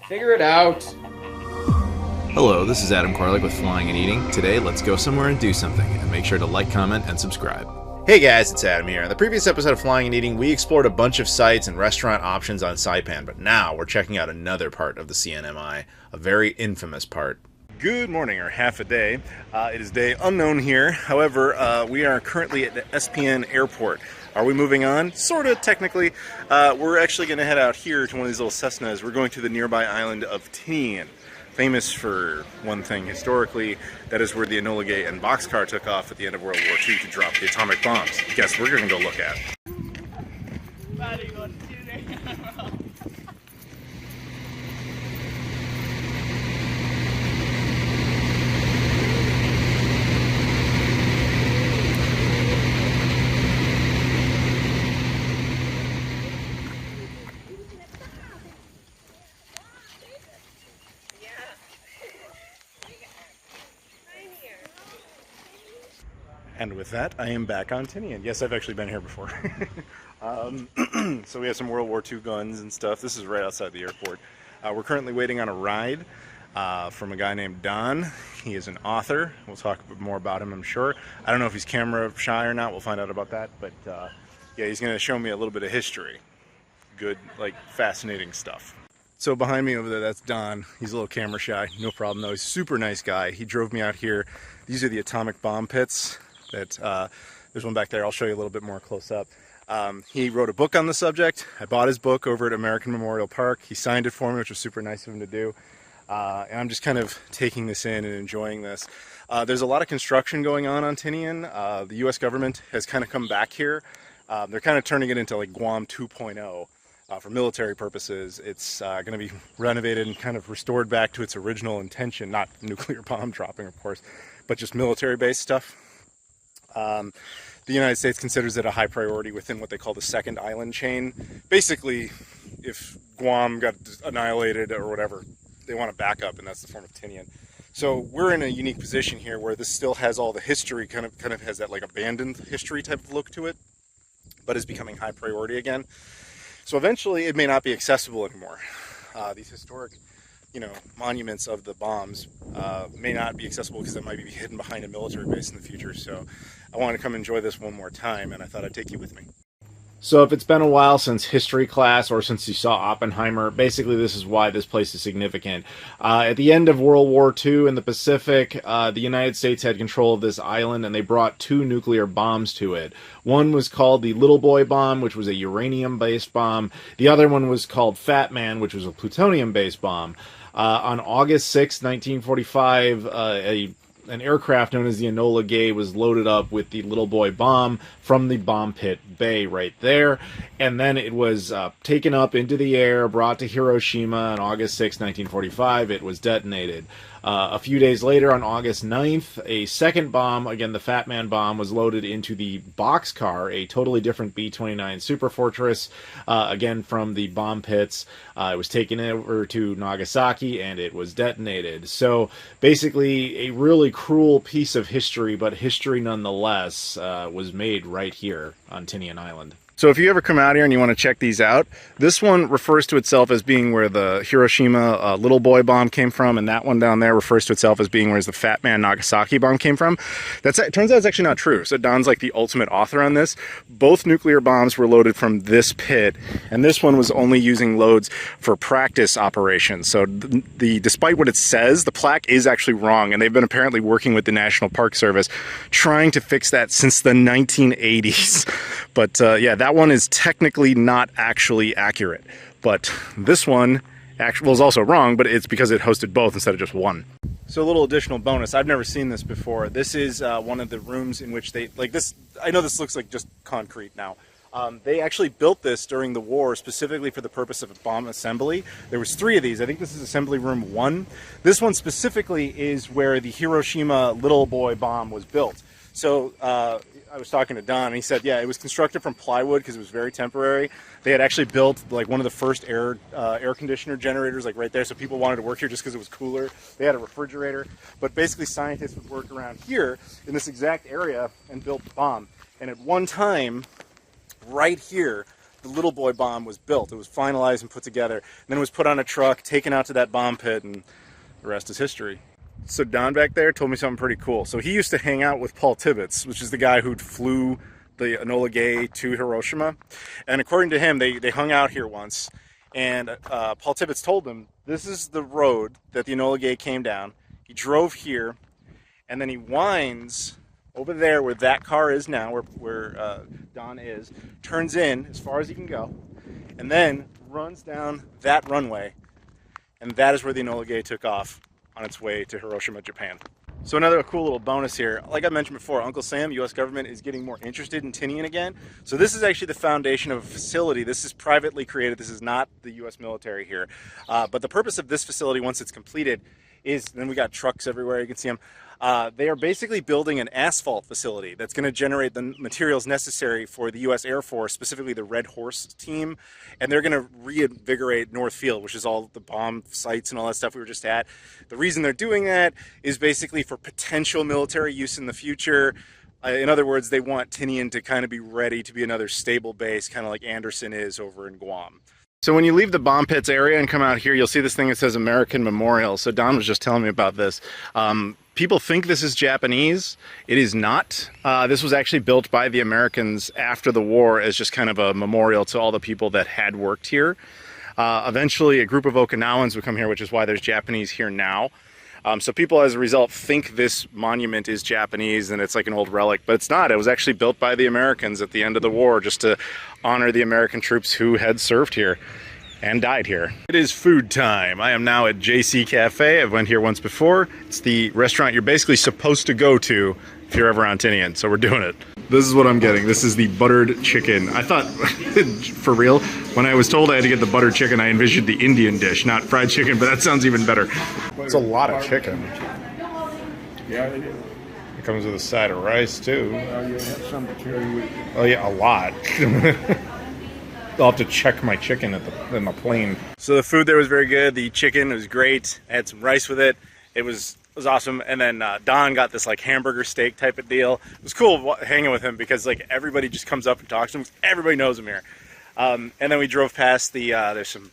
Figure it out. Hello, this is Adam Koralik with Flying and Eating. Today, let's go somewhere and do something, and make sure to like, comment, and subscribe. Hey guys, it's Adam here. In the previous episode of Flying and Eating, we explored a bunch of sites and restaurant options on Saipan, but now we're checking out another part of the CNMI, a very infamous part. Good morning, or half a day. It is day unknown here. However, we are currently at the SPN airport. Are we moving on? Sort of, technically. We're actually going to head out here to one of these little Cessnas. We're going to the nearby island of Tinian. Famous for one thing historically, that is where the Enola Gay and Boxcar took off at the end of World War II to drop the atomic bombs. Guess we're going to go look at. And with that, I am back on Tinian. Yes, I've actually been here before. So we have some World War II guns and stuff. This is right outside the airport. We're currently waiting on a ride from a guy named Don. He is an author. We'll talk a bit more about him, I'm sure. I don't know if he's camera shy or not. We'll find out about that. But yeah, he's going to show me a little bit of history. Good, like, fascinating stuff. So behind me over there, that's Don. He's a little camera shy. No problem, though. He's a super nice guy. He drove me out here. These are the atomic bomb pits. There's one back there. I'll show you a little bit more close up. He wrote a book on the subject. I bought his book over at American Memorial Park. He signed it for me, which was super nice of him to do. And I'm just kind of taking this in and enjoying this. There's a lot of construction going on Tinian. The U.S. government has kind of come back here. They're kind of turning it into like Guam 2.0 for military purposes. It's going to be renovated and kind of restored back to its original intention, not nuclear bomb dropping, of course, but just military-based stuff. The United States considers it a high priority within what they call the second island chain. Basically, if Guam got annihilated or whatever, they want to back up, and that's the form of Tinian. So we're in a unique position here where this still has all the history, kind of has that like abandoned history type of look to it, but is becoming high priority again. So eventually it may not be accessible anymore. These historic, monuments of the bombs may not be accessible because it might be hidden behind a military base in the future. So I want to come enjoy this one more time, and I thought I'd take you with me. So if it's been a while since history class or since you saw Oppenheimer, basically this is why this place is significant. At the end of World War II in the Pacific, the United States had control of this island, and they brought 2 nuclear bombs to it. One was called the Little Boy bomb, which was a uranium-based bomb. The other one was called Fat Man, which was a plutonium-based bomb. On August 6, 1945, an aircraft known as the Enola Gay was loaded up with the Little Boy bomb from the bomb pit bay right there, and then it was taken up into the air, brought to Hiroshima on August 6, 1945. It was detonated. A few days later, on August 9th, a second bomb, again the Fat Man bomb, was loaded into the Boxcar, a totally different B-29 Superfortress, again from the bomb pits. It was taken over to Nagasaki, and it was detonated. So basically, a really cruel piece of history, but history nonetheless, was made right here on Tinian Island. So if you ever come out here and you want to check these out, this one refers to itself as being where the Hiroshima Little Boy bomb came from, and that one down there refers to itself as being where the Fat Man Nagasaki bomb came from. It turns out it's actually not true. So Don's like the ultimate author on this. Both nuclear bombs were loaded from this pit, and this one was only using loads for practice operations. So despite what it says, the plaque is actually wrong, and they've been apparently working with the National Park Service trying to fix that since the 1980s. But yeah, that one is technically not actually accurate. But this one is also wrong, but it's because it hosted both instead of just one. So a little additional bonus. I've never seen this before. This is one of the rooms in which they, like this, I know this looks like just concrete now. They actually built this during the war specifically for the purpose of a bomb assembly. There was 3 of these. I think this is assembly room 1. This one specifically is where the Hiroshima Little Boy bomb was built. So I was talking to Don, and he said, yeah, it was constructed from plywood because it was very temporary. They had actually built like one of the first air conditioner generators like right there, so people wanted to work here just because it was cooler. They had a refrigerator, but basically scientists would work around here in this exact area and build the bomb. And at one time, right here, the little boy bomb was built. It was finalized and put together. And then it was put on a truck, taken out to that bomb pit, and the rest is history. So Don back there told me something pretty cool. So he used to hang out with Paul Tibbets, which is the guy who flew the Enola Gay to Hiroshima. And according to him, they hung out here once. And Paul Tibbets told him, this is the road that the Enola Gay came down. He drove here, and then he winds over there where that car is now, where Don is, turns in as far as he can go, and then runs down that runway. And that is where the Enola Gay took off on its way to Hiroshima, Japan. So another cool little bonus here, like I mentioned before, Uncle Sam, U.S. government, is getting more interested in Tinian again. So this is actually the foundation of a facility. This is privately created. This is not the U.S. military here. But the purpose of this facility, once it's completed, is, then we got trucks everywhere, you can see them. They are basically building an asphalt facility that's going to generate the materials necessary for the U.S. Air Force, specifically the Red Horse team, and they're going to reinvigorate North Field, which is all the bomb sites and all that stuff we were just at. The reason they're doing that is basically for potential military use in the future. In other words, they want Tinian to kind of be ready to be another stable base, kind of like Anderson is over in Guam. So when you leave the bomb pits area and come out here, you'll see this thing that says American Memorial. So Don was just telling me about this. People think this is Japanese. It is not. This was actually built by the Americans after the war as just kind of a memorial to all the people that had worked here. Eventually, a group of Okinawans would come here, which is why there's Japanese here now. So people, as a result, think this monument is Japanese and it's like an old relic, but it's not. It was actually built by the Americans at the end of the war just to honor the American troops who had served here and died here. It is food time. I am now at JC Cafe. I've went here once before. It's the restaurant you're basically supposed to go to if you're ever on Tinian, so we're doing it. This is what I'm getting. This is the buttered chicken. I thought, for real, when I was told I had to get the buttered chicken, I envisioned the Indian dish, not fried chicken, but that sounds even better. It's a lot of chicken. Yeah, it is. It comes with a side of rice, too. You have some to carry with you. Oh yeah, a lot. I'll have to check my chicken in the plane. So the food there was very good. The chicken was great. I had some rice with it. It was awesome. And then Don got this like hamburger steak type of deal. It was cool hanging with him because like everybody just comes up and talks to him. Everybody knows him here. And then we drove past the there's some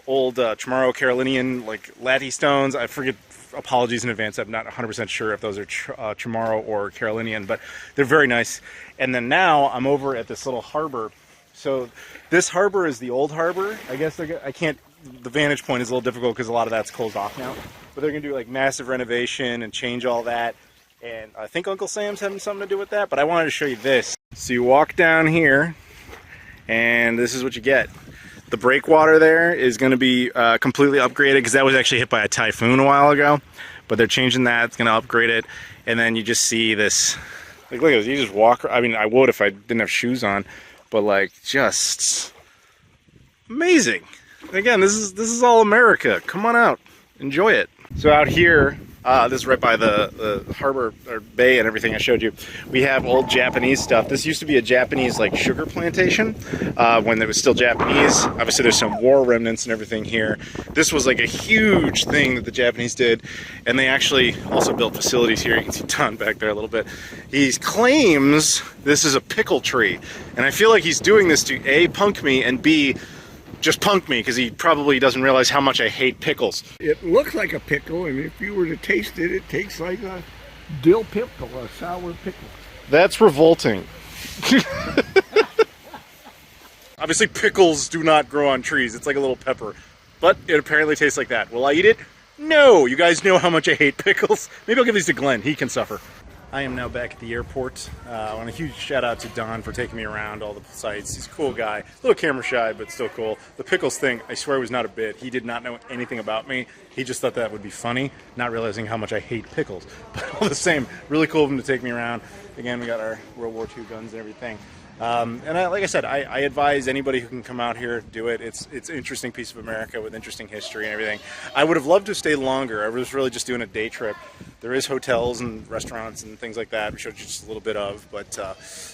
old Chamorro Carolinian like latte stones. I forget. Apologies in advance. I'm not 100% sure if those are Chamorro or Carolinian, but they're very nice. And then now I'm over at this little harbor. So this harbor is the old harbor. I guess I can't. The vantage point is a little difficult because a lot of that's closed off now. But they're gonna do like massive renovation and change all that. And I think Uncle Sam's having something to do with that. But I wanted to show you this. So you walk down here, and this is what you get. The breakwater there is going to be completely upgraded because that was actually hit by a typhoon a while ago. But they're changing that. It's going to upgrade it. And then you just see this. Like, look at this. You just walk. I mean, I would if I didn't have shoes on. But, like, just amazing. Again, this is all America. Come on out. Enjoy it. So out here, this is right by the harbor or bay and everything I showed you. We have old Japanese stuff. This used to be a Japanese like sugar plantation when it was still Japanese. Obviously there's some war remnants and everything here. This was like a huge thing that the Japanese did, and they actually also built facilities here. You can see Don back there a little bit. He claims this is a pickle tree, and I feel like he's doing this to A, punk me, and B, just punk me because he probably doesn't realize how much I hate pickles. It looks like a pickle, and if you were to taste it, it tastes like a dill pickle, a sour pickle. That's revolting. Obviously pickles do not grow on trees. It's like a little pepper. But it apparently tastes like that. Will I eat it? No! You guys know how much I hate pickles. Maybe I'll give these to Glenn. He can suffer. I am now back at the airport. I want a huge shout out to Don for taking me around all the sites. He's a cool guy. A little camera shy, but still cool. The pickles thing, I swear, was not a bit. He did not know anything about me. He just thought that would be funny, not realizing how much I hate pickles. But all the same, really cool of him to take me around. Again, we got our World War II guns and everything. Like I said, I advise anybody who can come out here, do it. It's an interesting piece of America with interesting history and everything. I would have loved to stay longer. I was really just doing a day trip. There is hotels and restaurants and things like that, we showed you just a little bit of. But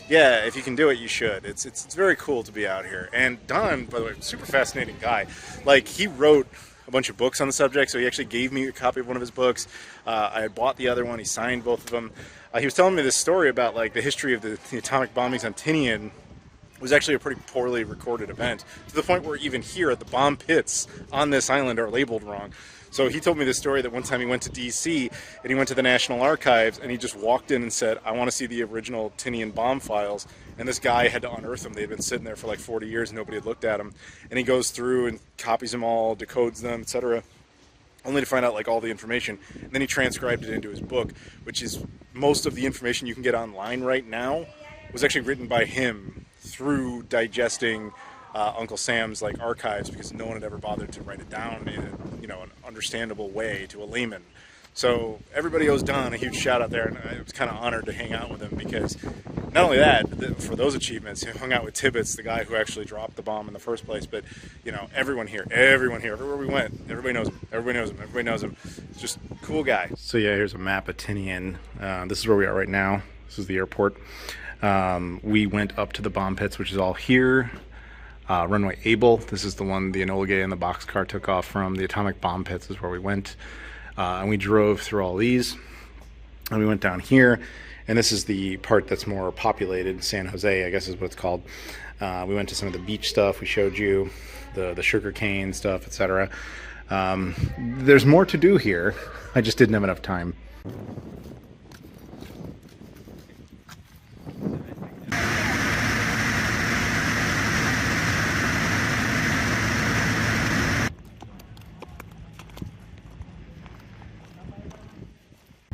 yeah, if you can do it, you should. It's very cool to be out here. And Don, by the way, super fascinating guy. Like, he wrote a bunch of books on the subject, so he actually gave me a copy of one of his books. I had bought the other one. He signed both of them. He was telling me this story about like the history of the atomic bombings on Tinian was actually a pretty poorly recorded event, to the point where even here at the bomb pits on this island are labeled wrong. So he told me this story that one time he went to DC and he went to the National Archives and he just walked in and said, I want to see the original Tinian bomb files. And this guy had to unearth them. They had been sitting there for like 40 years and nobody had looked at them. And he goes through and copies them all, decodes them, etc., only to find out like all the information. And then he transcribed it into his book, which is most of the information you can get online right now was actually written by him through digesting Uncle Sam's like archives, because no one had ever bothered to write it down in an understandable way to a layman. So everybody owes Don a huge shout out there, and I was kind of honored to hang out with him, because not only that, for those achievements, he hung out with Tibbets, the guy who actually dropped the bomb in the first place, but everyone here, everywhere we went, everybody knows him. Just cool guy. So yeah, here's a map of Tinian. This is where we are right now. This is the airport. We went up to the bomb pits, which is all here. Runway Able, this is the one the Enola Gay and the boxcar took off from. The atomic bomb pits is where we went. And we drove through all these. And we went down here. And this is the part that's more populated, San Jose, I guess is what it's called. We went to some of the beach stuff. We showed you the sugar cane stuff, etc. There's more to do here. I just didn't have enough time.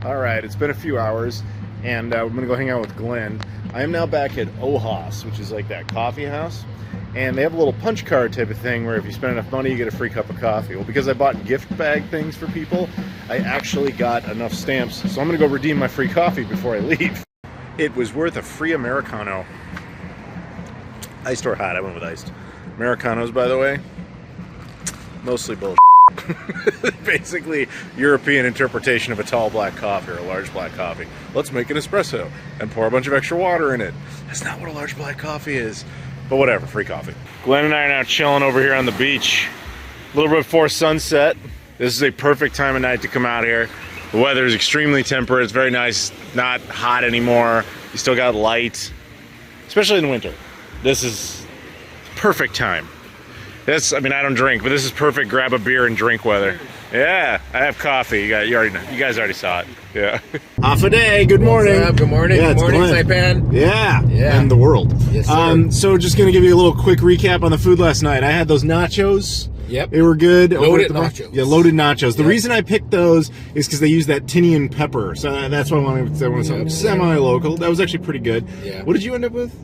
Alright, it's been a few hours, and we're going to go hang out with Glenn. I am now back at Ojos, which is like that coffee house, and they have a little punch card type of thing where if you spend enough money, you get a free cup of coffee. Well, because I bought gift bag things for people, I actually got enough stamps, so I'm going to go redeem my free coffee before I leave. It was worth a free Americano. Iced or hot? I went with iced. Americanos, by the way, mostly bullshit. Basically, European interpretation of a tall black coffee or a large black coffee. Let's make an espresso and pour a bunch of extra water in it. That's not what a large black coffee is. But whatever, free coffee. Glenn and I are now chilling over here on the beach. A little bit before sunset. This is a perfect time of night to come out here. The weather is extremely temperate. It's very nice. Not hot anymore. You still got light, especially in winter. This is perfect time. I mean, I don't drink, but this is perfect grab a beer and drink weather. Yeah, I have coffee. You guys already saw it. Yeah. Off a day. Good morning. What's up? Good morning. Yeah, good morning, Saipan. Yeah. Yeah. And the world. Yes, sir. So just going to give you a little quick recap on the food last night. I had those nachos. Yep. They were good. Loaded nachos. Yeah, loaded nachos. The Yep. reason I picked those is because they use that Tinian pepper. So that's why I wanted something semi-local. That was actually pretty good. Yeah. What did you end up with?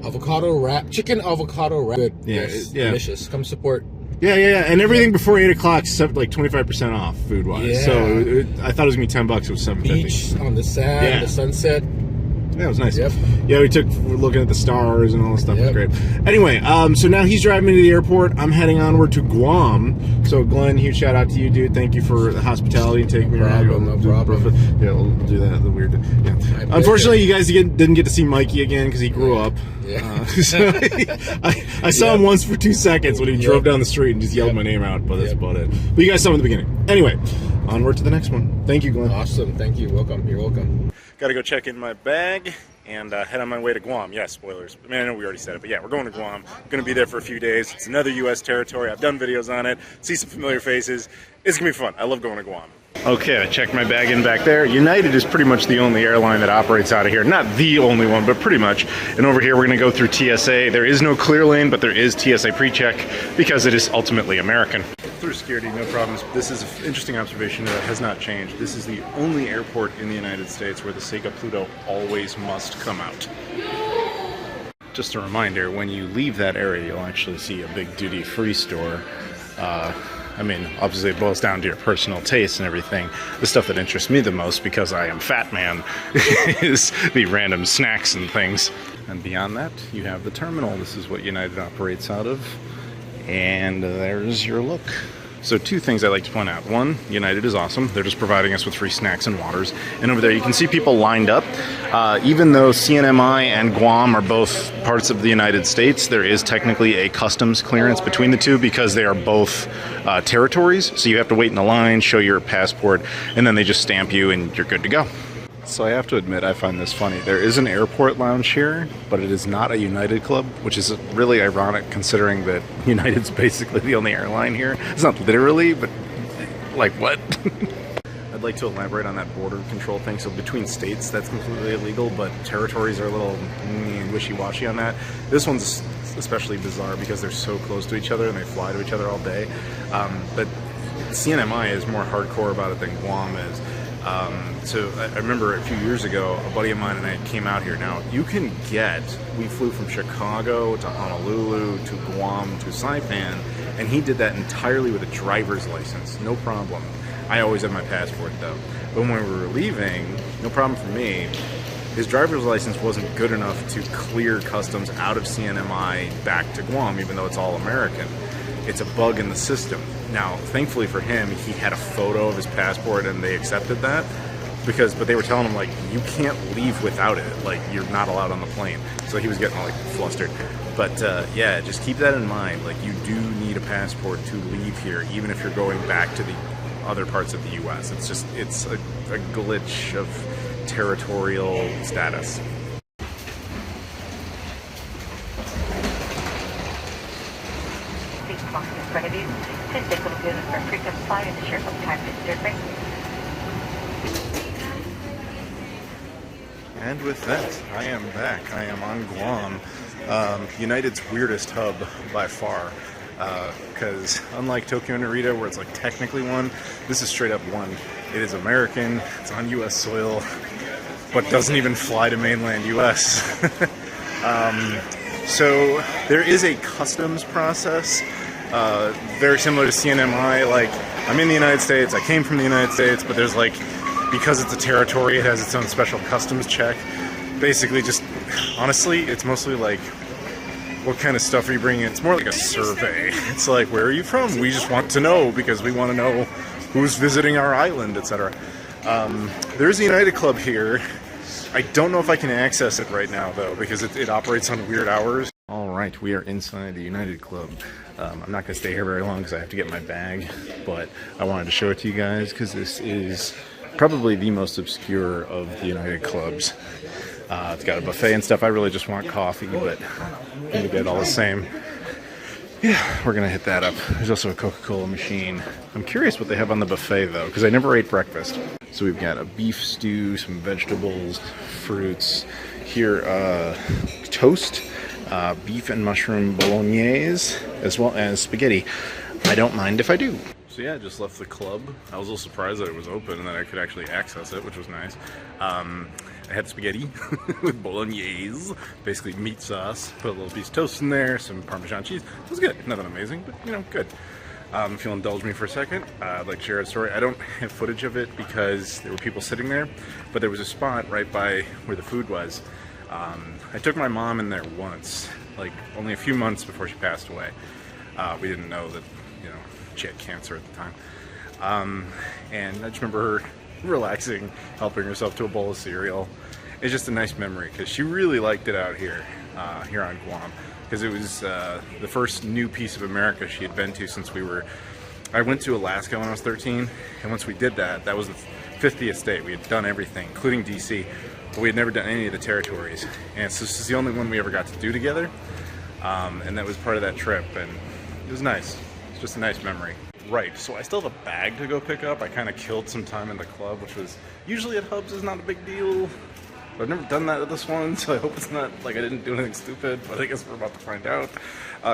Avocado wrap. Chicken avocado wrap. Good. Yeah, Yes. yeah. Delicious. Come support. Yeah. And everything before 8 o'clock is like 25% off food-wise. Yeah. So I thought it was going to be $10. It was $7.50. Beach on the sand, Yeah. the sunset. Yeah, it was nice. Yep. Yeah, we're looking at the stars and all that stuff. Yep. It was great. Anyway, so now he's driving me to the airport. I'm heading onward to Guam. So Glenn, huge shout out to you, dude. Thank you for the hospitality and taking me around. No problem. Yeah, we'll do that. The weird. Yeah. My Unfortunately, you guys didn't get to see Mikey again because he grew up. Yeah. So I saw him once for 2 seconds when he drove down the street and just yelled my name out, but that's about it. But you guys saw him at the beginning. Anyway, onward to the next one. Thank you, Glenn. Awesome. Thank you. Welcome. You're welcome. Got to go check in my bag and head on my way to Guam. Yeah, spoilers. I mean, I know we already said it, but yeah, we're going to Guam. Going to be there for a few days. It's another U.S. territory. I've done videos on it. See some familiar faces. It's going to be fun. I love going to Guam. Okay, I checked my bag in back there. United is pretty much the only airline that operates out of here. Not the only one, but pretty much. And over here, we're going to go through TSA. There is no clear lane, but there is TSA pre-check because it is ultimately American. Through security, no problems. This is an interesting observation that has not changed. This is the only airport in the United States where the Sega Pluto always must come out. Just a reminder, when you leave that area, you'll actually see a big duty-free store. I mean, obviously it boils down to your personal taste and everything. The stuff that interests me the most, because I am fat man, is the random snacks and things. And beyond that, you have the terminal. This is what United operates out of. And there's your look. So 2 things I like to point out. 1, United is awesome. They're just providing us with free snacks and waters. And over there you can see people lined up. Even though CNMI and Guam are both parts of the United States, there is technically a customs clearance between the two because they are both territories. So you have to wait in the line, show your passport, and then they just stamp you and you're good to go. So I have to admit, I find this funny. There is an airport lounge here, but it is not a United club, which is really ironic considering that United's basically the only airline here. It's not literally, but like what? I'd like to elaborate on that border control thing. So between states, that's completely illegal, but territories are a little wishy-washy on that. This one's especially bizarre because they're so close to each other and they fly to each other all day. But CNMI is more hardcore about it than Guam is. So I remember a few years ago, a buddy of mine and I came out here. Now, we flew from Chicago to Honolulu to Guam to Saipan, and he did that entirely with a driver's license, no problem. I always have my passport though. But when we were leaving, no problem for me, his driver's license wasn't good enough to clear customs out of CNMI back to Guam, even though it's all American. It's a bug in the system. Now, thankfully for him, he had a photo of his passport and they accepted that. But they were telling him, like, you can't leave without it. Like, you're not allowed on the plane. So he was getting, like, flustered. But, yeah, just keep that in mind. Like, you do need a passport to leave here, even if you're going back to the other parts of the U.S. It's a glitch of territorial status. And with that, I am back. I am on Guam, United's weirdest hub by far. Because unlike Tokyo and Narita, where it's like technically one, this is straight up one. It is American, it's on U.S. soil, but doesn't even fly to mainland U.S. So there is a customs process, very similar to CNMI. Like, I'm in the United States, I came from the United States, but there's like, because it's a territory, it has its own special customs check. Basically just, honestly, it's mostly like, what kind of stuff are you bringing in? It's more like a survey. It's like, where are you from? We just want to know because we want to know who's visiting our island, etc. There's a United Club here. I don't know if I can access it right now, though, because it operates on weird hours. All right, we are inside the United Club. I'm not going to stay here very long because I have to get my bag, but I wanted to show it to you guys because this is probably the most obscure of the United Clubs. It's got a buffet and stuff. I really just want coffee, but I'm going to get all the same. Yeah, we're going to hit that up. There's also a Coca-Cola machine. I'm curious what they have on the buffet, though, because I never ate breakfast. So we've got a beef stew, some vegetables, fruits. Here, toast, beef and mushroom bolognese, as well as spaghetti. I don't mind if I do. So yeah, I just left the club. I was a little surprised that it was open and that I could actually access it, which was nice. I had spaghetti with bolognese, basically meat sauce. Put a little piece of toast in there, some Parmesan cheese. It was good. Nothing amazing, but you know, good. If you'll indulge me for a second, I'd like to share a story. I don't have footage of it because there were people sitting there, but there was a spot right by where the food was. I took my mom in there once, like only a few months before she passed away. We didn't know that, you know, she had cancer at the time. And I just remember her relaxing, helping herself to a bowl of cereal. It's just a nice memory because she really liked it out here, here on Guam. Because it was the first new piece of America she had been to since I went to Alaska when I was 13, and once we did that, that was the 50th state. We had done everything, including DC, but we had never done any of the territories. And so this is the only one we ever got to do together, and that was part of that trip, and it was nice. It's just a nice memory. Right, so I still have a bag to go pick up. I kind of killed some time in the club, which was usually at hubs is not a big deal. I've never done that at this one, so I hope it's not like I didn't do anything stupid, but I guess we're about to find out.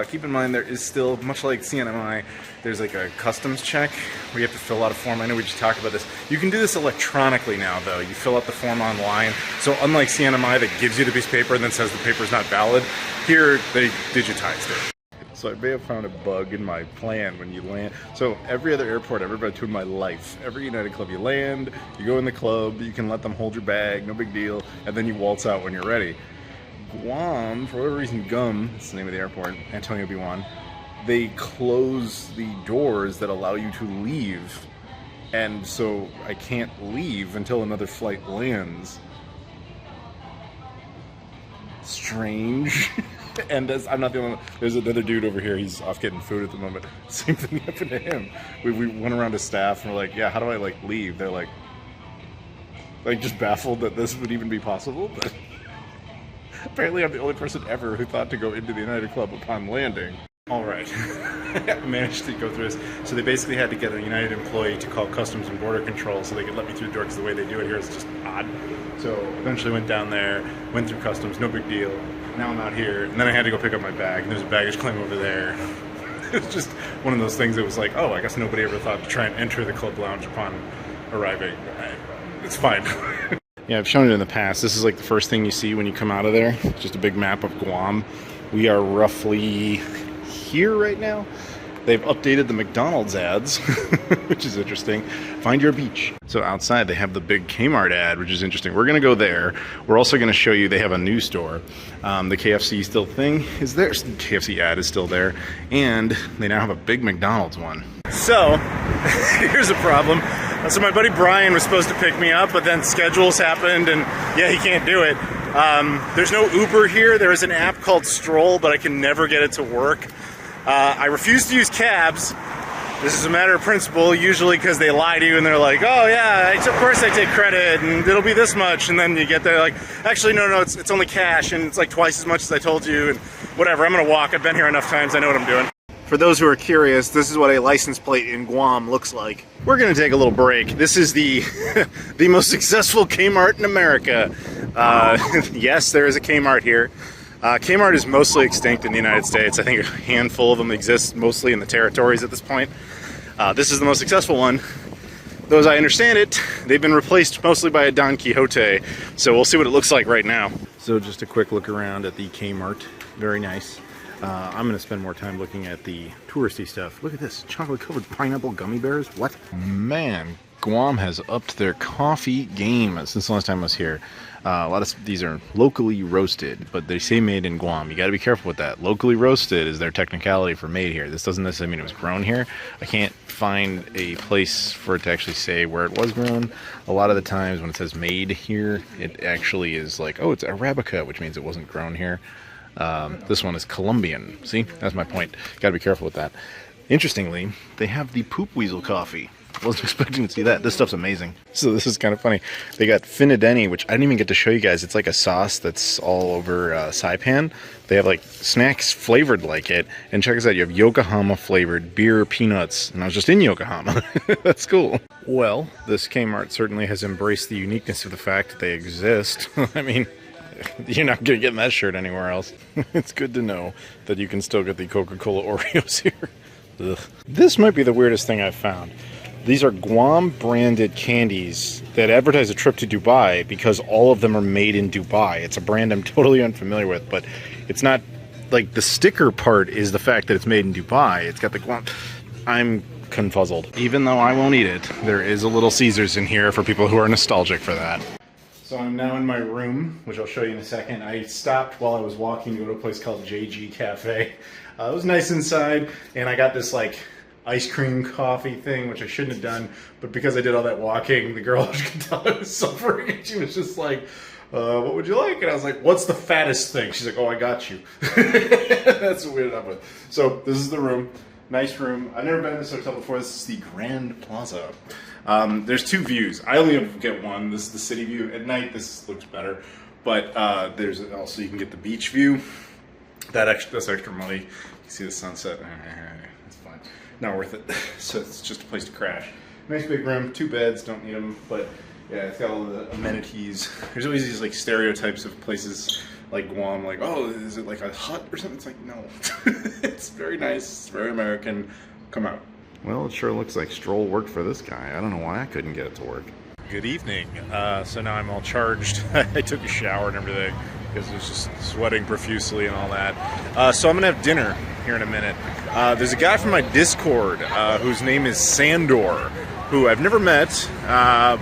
Keep in mind there is still, much like CNMI, there's like a customs check where you have to fill out a form. I know we just talked about this. You can do this electronically now, though. You fill out the form online. So unlike CNMI that gives you the piece of paper and then says the paper's not valid, here they digitized it. So I may have found a bug in my plan when you land. So every other airport I've ever been to in my life, every United Club you land, you go in the club, you can let them hold your bag, no big deal, and then you waltz out when you're ready. Guam, for whatever reason, GUM, that's the name of the airport, Antonio B1, they close the doors that allow you to leave. And so I can't leave until another flight lands. Strange. And I'm not the only one. There's another dude over here. He's off getting food at the moment. Same thing happened to him. We went around to staff and we're like, yeah, how do I like leave? They're like, like just baffled that this would even be possible, but apparently I'm the only person ever who thought to go into the United Club upon landing. All right, I managed to go through this. So they basically had to get a United employee to call Customs and Border Control so they could let me through the door, because the way they do it here is just odd. So eventually went down there, went through Customs, no big deal. Now I'm out here, and then I had to go pick up my bag, and there's a baggage claim over there. It was just one of those things that was like, oh, I guess nobody ever thought to try and enter the club lounge upon arriving. It's fine. Yeah, I've shown it in the past. This is like the first thing you see when you come out of there. It's just a big map of Guam. We are roughly here right now. They've updated the McDonald's ads, which is interesting. Find your beach. So outside they have the big Kmart ad, which is interesting. We're gonna go there. We're also gonna show you they have a new store. The KFC still thing is there. KFC ad is still there. And they now have a big McDonald's one. So, here's a problem. So my buddy Brian was supposed to pick me up, but then schedules happened and yeah, he can't do it. There's no Uber here. There is an app called Stroll, but I can never get it to work. I refuse to use cabs. This is a matter of principle, usually because they lie to you and they're like, oh yeah, of course I take credit and it'll be this much, and then you get there like, actually no, it's only cash and it's like twice as much as I told you, and whatever, I'm gonna walk. I've been here enough times, I know what I'm doing. For those who are curious, this is what a license plate in Guam looks like. We're gonna take a little break. This is the the most successful Kmart in America. Yes, there is a Kmart here. Kmart is mostly extinct in the United States. I think a handful of them exist mostly in the territories at this point. This is the most successful one. Though as I understand it, they've been replaced mostly by a Don Quixote. So we'll see what it looks like right now. So just a quick look around at the Kmart. Very nice. I'm going to spend more time looking at the touristy stuff. Look at this, chocolate-covered pineapple gummy bears. What? Man, Guam has upped their coffee game since the last time I was here. A lot of these are locally roasted, but they say made in Guam. You got to be careful with that. Locally roasted is their technicality for made here. This doesn't necessarily mean it was grown here. I can't find a place for it to actually say where it was grown. A lot of the times when it says made here, it actually is like, oh, it's Arabica, which means it wasn't grown here. This one is Colombian. See, that's my point. Got to be careful with that. Interestingly, they have the poop weasel coffee. Wasn't expecting to see that. This stuff's amazing. So this is kind of funny. They got finadeni, which I didn't even get to show you guys. It's like a sauce that's all over Saipan. They have like snacks flavored like it. And check this out. You have Yokohama flavored beer peanuts. And I was just in Yokohama. That's cool. Well, this Kmart certainly has embraced the uniqueness of the fact that they exist. I mean, you're not going to get that shirt anywhere else. It's good to know that you can still get the Coca-Cola Oreos here. Ugh. This might be the weirdest thing I've found. These are Guam branded candies that advertise a trip to Dubai because all of them are made in Dubai. It's a brand I'm totally unfamiliar with, but it's not like the sticker part is the fact that it's made in Dubai. It's got the Guam. I'm confuzzled. Even though I won't eat it, there is a Little Caesars in here for people who are nostalgic for that. So I'm now in my room, which I'll show you in a second. I stopped while I was walking to go to a place called JG Cafe. It was nice inside, and I got this like ice cream coffee thing, which I shouldn't have done, but because I did all that walking, the girl, you could tell I was suffering, and she was just like, what would you like? And I was like, what's the fattest thing? She's like, oh, I got you. That's what we ended up with. So this is the room. Nice room. I've never been in this hotel before. This is the Grand Plaza. There's two views. I only get one. This is the city view. At night, this looks better, but there's also, you can get the beach view. That's extra money. You can see the sunset. It's fine. Not worth it. So it's just a place to crash. Nice big room, 2 beds, don't need them, but yeah, it's got all the amenities. There's always these like stereotypes of places like Guam, like, oh, is it like a hut or something? It's like, no. It's very nice, it's very American. Come out. Well, it sure looks like Stroll worked for this guy. I don't know why I couldn't get it to work. Good evening. So now I'm all charged. I took a shower and everything because it was just sweating profusely and all that. So I'm gonna have dinner here in a minute. There's a guy from my Discord whose name is Sandor, who I've never met,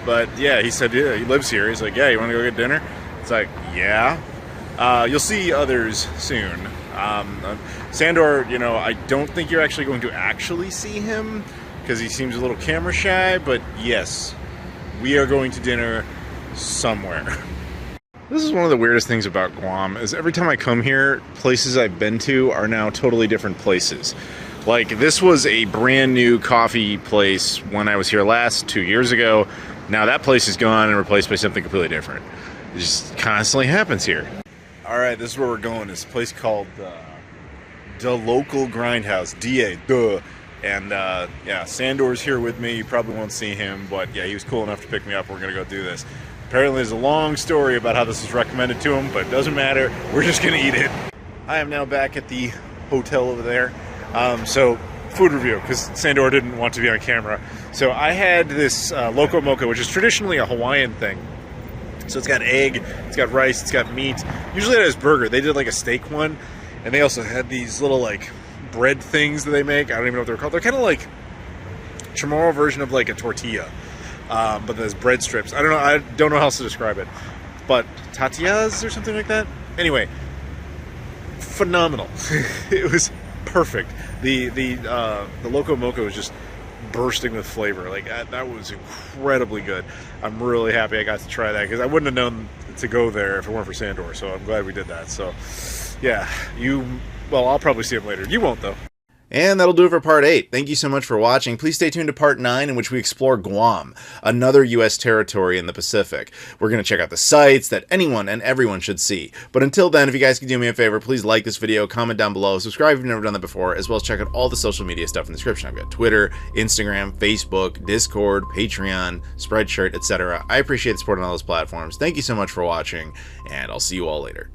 but yeah, he said, yeah, he lives here. He's like, yeah, you want to go get dinner? It's like, yeah. You'll see others soon. Sandor, you know, I don't think you're actually going to actually see him because he seems a little camera shy, but yes, we are going to dinner somewhere. This is one of the weirdest things about Guam, is every time I come here, places I've been to are now totally different places. Like, this was a brand new coffee place when I was here last, 2 years ago. Now that place is gone and replaced by something completely different. It just constantly happens here. All right, this is where we're going. It's a place called the Local Grindhouse, DA, duh. And yeah, Sandor's here with me. You probably won't see him, but yeah, he was cool enough to pick me up. We're gonna go do this. Apparently there's a long story about how this was recommended to him, but it doesn't matter. We're just gonna eat it. I am now back at the hotel over there. So food review, because Sandor didn't want to be on camera. So I had this Loco Moco, which is traditionally a Hawaiian thing. So it's got egg, it's got rice, it's got meat. Usually it has burger. They did like a steak one, and they also had these little like bread things that they make. I don't even know what they're called. They're kind of like Chamorro version of like a tortilla, but there's bread strips. I don't know how else to describe it, but tatillas or something like that. Anyway, phenomenal. It was perfect. The Loco Moco was just bursting with flavor. Like that was incredibly good. I'm really happy I got to try that, because I wouldn't have known to go there if it weren't for Sandor. So I'm glad we did that. So yeah, well, I'll probably see him later. You won't, though. And that'll do it for part 8. Thank you so much for watching. Please stay tuned to part 9, in which we explore Guam, another U.S. territory in the Pacific. We're going to check out the sites that anyone and everyone should see. But until then, if you guys can do me a favor, please like this video, comment down below, subscribe if you've never done that before, as well as check out all the social media stuff in the description. I've got Twitter, Instagram, Facebook, Discord, Patreon, Spreadshirt, etc. I appreciate the support on all those platforms. Thank you so much for watching, and I'll see you all later.